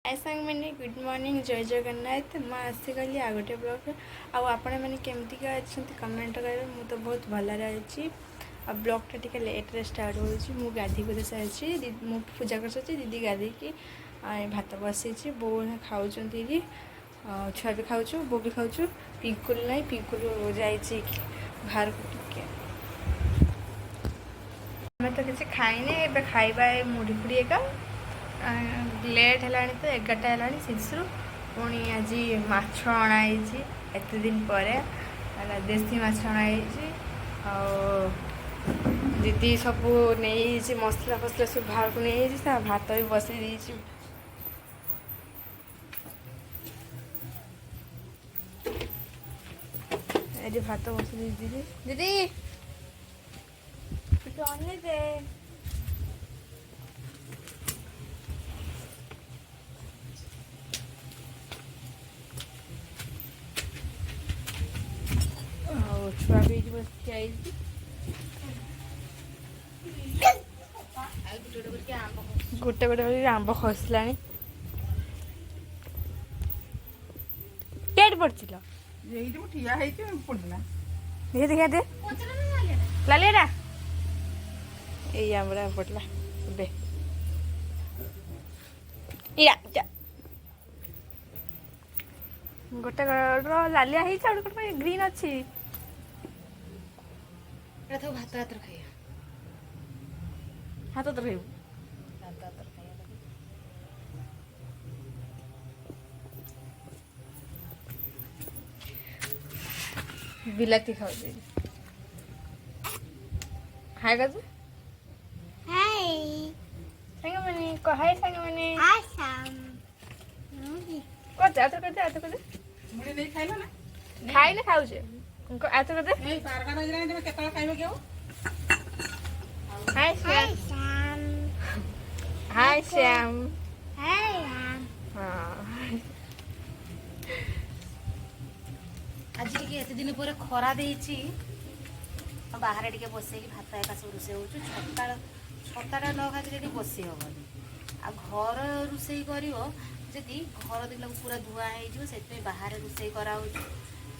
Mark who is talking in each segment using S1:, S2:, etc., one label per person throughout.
S1: हाय सांग मैंने good morning जय जगन्नाथ मुझे आसीगली आ गोटे ब्लॉग आपण मैंने केमती अच्छा कमेंट करेंगे मुझे तो बहुत भलरे अच्छी आ ब्लॉगटा टी लेट्रे स्टार्ट हो गाधी गुधी सारी मु पूजा कर सारी दीदी गाधी की भात बसई बो खाऊँ छुआ भी खाऊ बो भी खाऊ पिंकुल ना पिंकुल जा बाहर को टिके आम तो किसी खाइने ए खाଇବା मुढ़ी फुड़ी एका लेट है तो 11टा है शीघ्र पुणी आज माछ अणाई एत दिन पर देसी माछ अणाई दीदी सब नहीं मसला फसला सब बाहर को नहीं भात भी बसई ये भात बसई दीदी दीदी अने दे छुआ भी बस गोटे गोटे आंब खसला केट पड़ছিল देखिए देखिए दे लालिया यही आंबड़ा पड़ला बे गोटे लालिया गोटे ग्रीन अच्छी
S2: भात हाथ खाइए
S1: हाथ तो खाइबू बिलाती खाओ हाय कर संग मने को हाय संग मने को जात कर
S2: मुझे नहीं खाइलो ना
S1: खाई ना खाऊ छे उनको आत कर दे
S2: ए बारगा बजरा में केतला खाइबो केओ
S1: हाय श्याम हाय श्याम हां
S2: आज के एते दिन पर खरा देछि बाहर टिके बसे भात एका सब रुसे होछु छताटा न खाते टिके बसी हबनी आ घर रुसे करियो जदि घर दिन पूरा धुआ हो से बाहर रुसे करा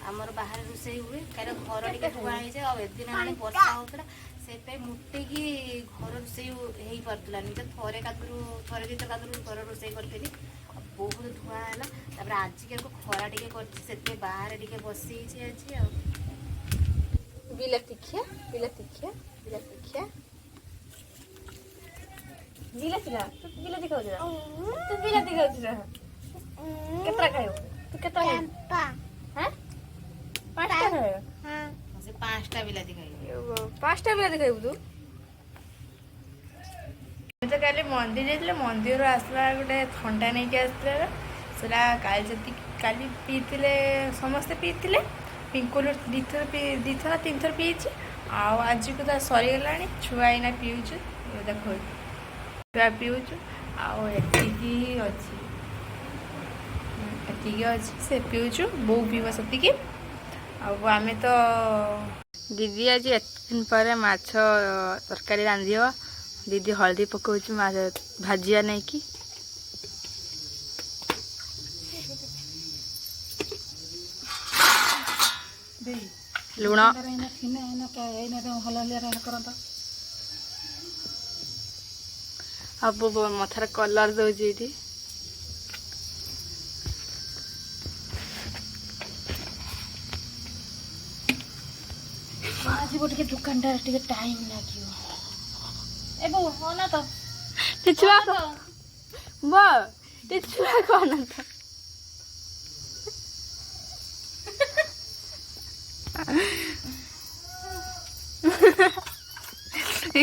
S2: आमर बाहर रुसे हुए कहीं घर टिके धुआ हो जाए और दिन आने वर्षा होता से मुटे की घर रुसे हो पार्लानी थे थे दिन घर रुसे करी बहुत धुआ है आज के खरा टिके कर बाहर टिके बसी आज
S1: बिलाती खिया बिलाती खिया बिलाती खिया बिलाती ना तू बिलाती खाऊ तू बिलाती खाऊ केतरा खायो तू केतरा हैं पांचटा खायो
S2: हां से पांचटा बिलाती खाइयो
S1: पांचटा बिलाती खाइबू तू तो काली मंदिर जाइले मंदिर आसला गोटे ठंडा नहीं के आसला सेला काली पीतिले समस्ते पीतिले पिंकुल दीथर तीन थर पीछे आज को तो सरीगला छुआ एना पीऊँ देख छुआ पीऊँ आती अच्छी से पीऊँ बो पीव से आम तो दीदी आज एत दिन पर माछ तरकारी रांधि दीदी हल्दी पकाउछ भाजिया नहीं कि लुण अब मथार कलर दौर
S2: आज टे दुकान टे टाइम लगे तो
S1: छुआ छुआ कौन तो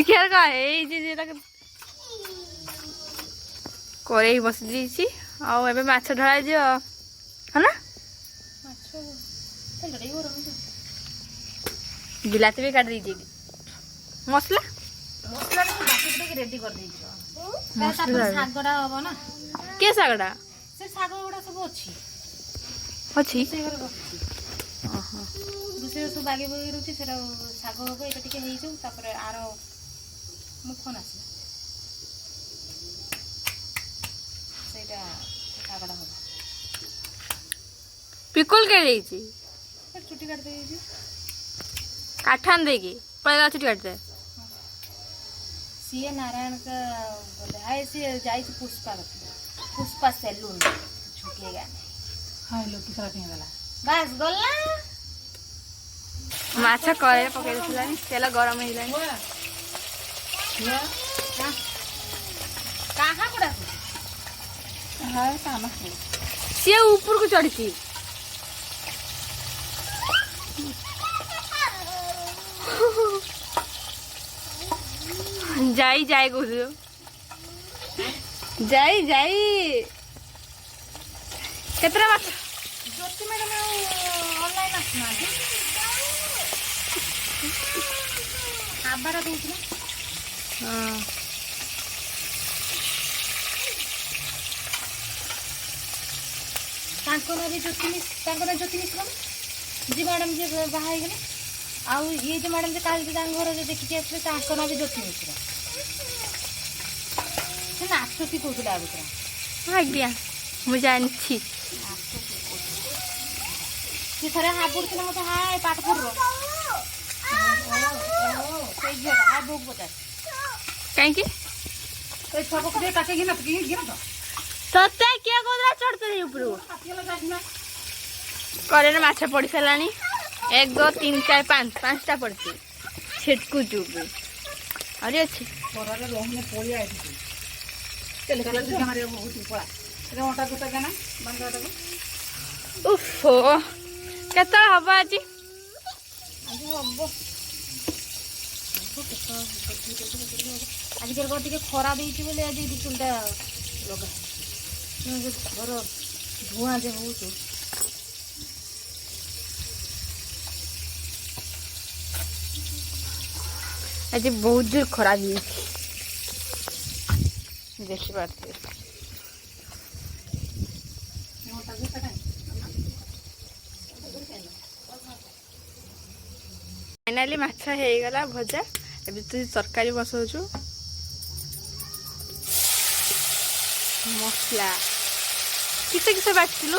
S1: क्या करे बस आबे माछ ढला दियो है ना बिलाती भी काट दीजिए मसला
S2: मसला बाकी रेडी कर सागटा हम ना
S1: के सागटा
S2: से साग गुड़ा सब अच्छी
S1: अच्छी
S2: रोषे सब बागे बागे रोचे से साग हम ये टे हो आर मुफन आस ଶାଗଟା ହବ।
S1: ପିକୁଲ କେ ଦେଇଛି
S2: ଚୁଟି କାଟି ଦେଇଛି।
S1: କାଠାନ ଦେଇକି ପଳେଇଲା ଚୁଟି କାଟିତେ।
S2: सीए नारायण का बोले हाय सी जाइए पुष्पा सैलून छुटिएगा हाय लोग की तरह नहीं गला बस गला
S1: माछ कड़े पकई देला तेल गरम हेला
S2: कहाँ कुड़ा
S1: हां काम से ऊपर को चढ़ी जाई जाई को जाई जाई केतरा बात
S2: ज्योति मैडम ऑनलाइन आसना आबार दूसरा
S1: हां
S2: तांको ना भी ज्योति मिश्र जी मैडम जी बाहर गले आउ ये जो मैडम जे काल घर जो देखिए आसले तांको ना भी ज्योति मिश्र से नाचती कहूला आगुतरा
S1: आज्ञा मुझे जानी
S2: सी थरे हापुर ना मत हाय पाटपुर रो से झिया हाय बुक बता
S1: कहीं की
S2: ए छको के काटे गिना तो
S1: तते क्या कोदरा चढ़ते रे ऊपर करे ना माछ पड़ी सलानी 1 2 3 4 5 5टा पड़ती छिटकू चुप अरे अच्छे
S2: कोराले रोहने पोली आई थी चल चल हमारे बहुत पड़ा रे ओटा को गाना बंदाटा को
S1: उफो केतरा हबा आज
S2: हबो आज केर टिके खरा देइछि बोले आज बिचुलटा लगा घर धुआं जे होउछ
S1: आज बहुत जोर खराब है देखी पाते फाइनाली माछ हो गला भजा एबे तू तरकारी बसौछु मसला किसे किसे बाटलु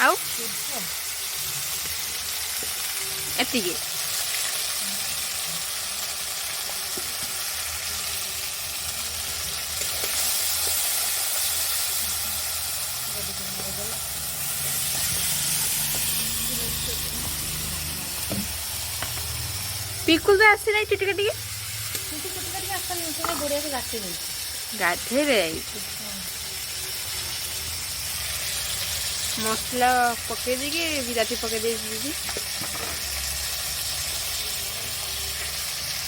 S1: आउ एतिके पिकुल तो आसी नहीं चुटी कटी गाधे रे मसला पकई देगी बिलाती पकई देगी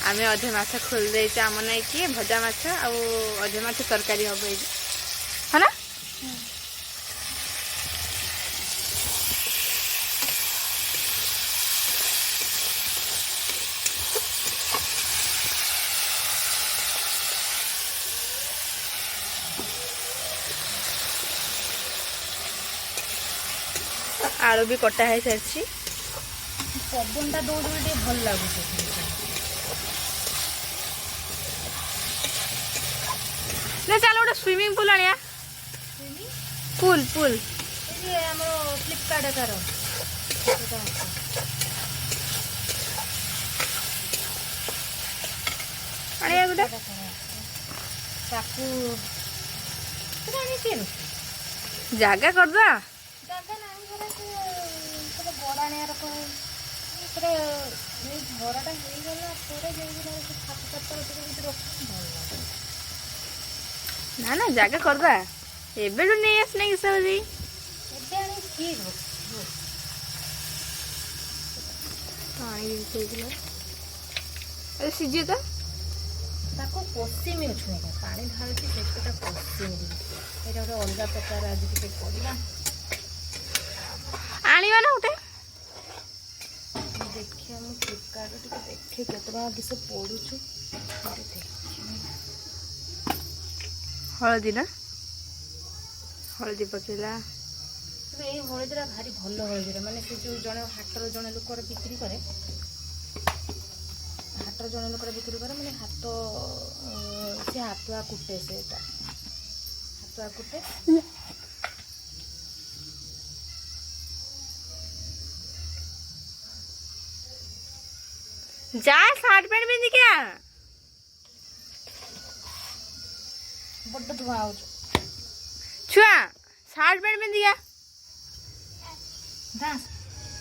S1: आम अधे माछ खोल देचे आम नहीं कि भजा माछ अधे माछ तरकारी हम है ना आलू भी कटा है सारी
S2: पवनटा दौड़ भल लगुच
S1: ना चलो गोटे स्विमिंग पूल आनिया पूल पूल
S2: फ्लिपकार्ट तार
S1: आनिया गोटे जागा करदा ना ना जागा करदा एबे तो नहीं आस नहीं सब जी पानी देइला अरे सिजे तो
S2: ताको पश्चिमी छुए पानी ढालुची सेटा पश्चिमी एटा गोटे अलग प्रकार आज टिके करबा
S1: आनिबा ना उठे
S2: देखिए हम फ्लिपकार्ट टिके देखे केतना किस पडुछु
S1: हलदी ना हलदी पकेला
S2: ये हलदीरा भारी भल हलदीरा माने से जो जने हाटर जने लोकर बिक्री करे हाटर जने लोकर बिक्री करे माने हाथ से हाथुआ कुटे से हाथ ଛତୁଆ ଗୋଟେ
S1: जा सार्ट पैंट पिंधि क्या
S2: बड्ड धुआं हो
S1: छुआ सार्ट पैंट पिंधि क्या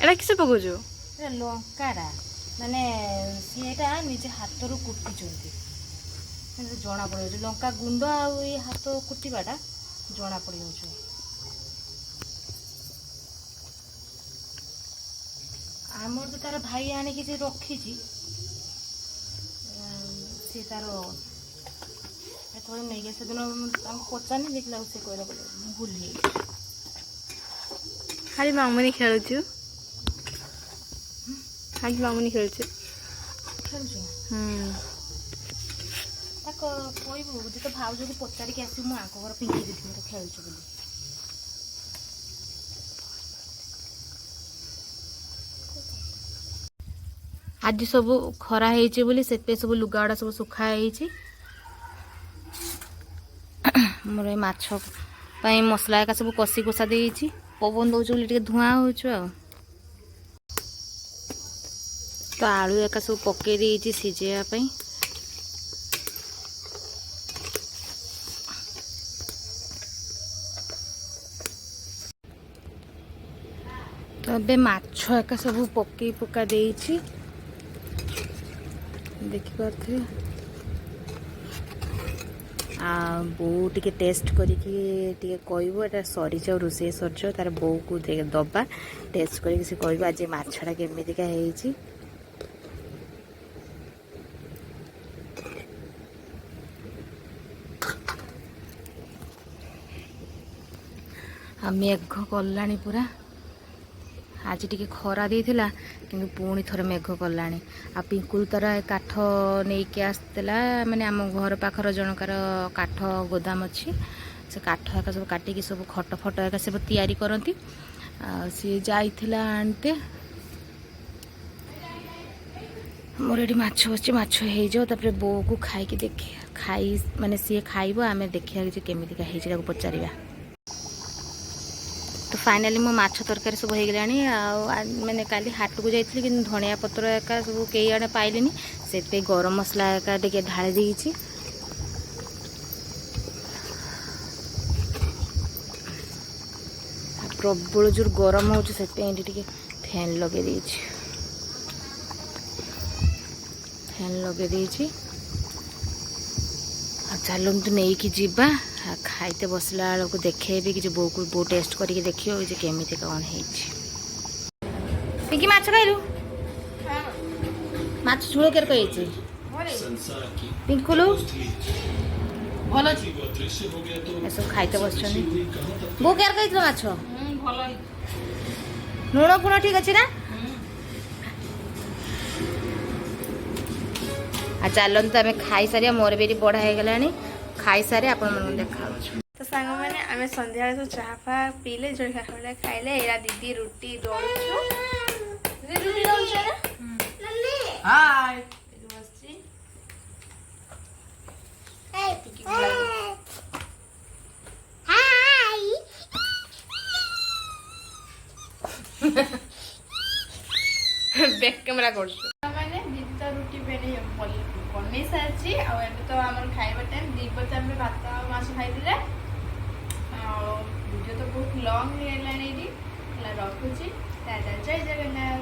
S1: एटा किसे पकाउछु
S2: लंकाटा माने सीटा निजे हाथ रू कुटी जना पड़ लंका गुंड आई हाथ कुटाटा जना पड़ आमर तो तार भाई आणिकी जे रखी सी तार नहीं से दिन पचानी देखला से कहला भूल
S1: खाली मामुनी खेलुछु खाली मामुनी खेलुछु
S2: खेलुछु कहबू जी तो भाव जो पचारिक आस आंक घर पिंकी दी खेलुछु बोली आज सब खरा से सब लुगाड़ा सब सुखा मोर माछ मसला एका सब कषि कोषा देती पवन दौच बोली धुआं हो तो आलू एका सब पकई देती सिझेवाई तो ए माछ एका सब पकई पका देती देखिपे बो टे टेस्ट करके कहूँ सरी जाओ रोसे सर जाओ तार बो को दबा टेस्ट करके कह आज मछटा केमिका है मेघ कला पूरा आज टी खरा देला कि पुणी थर मेघ कला आ पिंकुल तार काठ नहीं कि आसला माने आम घर पाखर जनकार काठ गोदाम अच्छी से काठ एका सब काटिकी सब खट फट एका सब तैयारी करती सी जाइला आनते मोर ये माछ बच्चे माछ हो जाओ बो को खाई देख खाई माने सी खाइब आम देखा केमिका है पचार तो फाइनाली मो माछ तरकारी सब हो गलानी मैंने काली हाट को जाइए कि धनिया पत्र एका सब कई आड़े पाइलिनी से गरम मसला एका टे ढाली देती प्रबल जोर गरम हो फैन लगे फैन लगे चलतु नहीं कि जीवा खाइते बसला बेलू देखेबी कि बो को बो टेस्ट करके देखिए केमिति कौन है पिंकी माछ खाइलु माछ झोल केर कही पिंकुलु भल सब खाइते बस बो केर कही माछ लुण फुण ठीक अच्छे ना चलते आम खाई सारी मोर भी बढ़ा हो गला खाई सारे आप देखा
S1: तो सांग मैंने आम संध्या तो चाह फा पीले जलखा खा खाइले एरा दीदी रुटी दौड़ू रुटी हाय बैक कैमरा कर मैंने दीदी तो रुटी बन सारी तो आम खाइबा टाइम 2 बजे आम भात माछ खाई वीडियो तो बहुत लंग रखुची जय जगन्नाथ।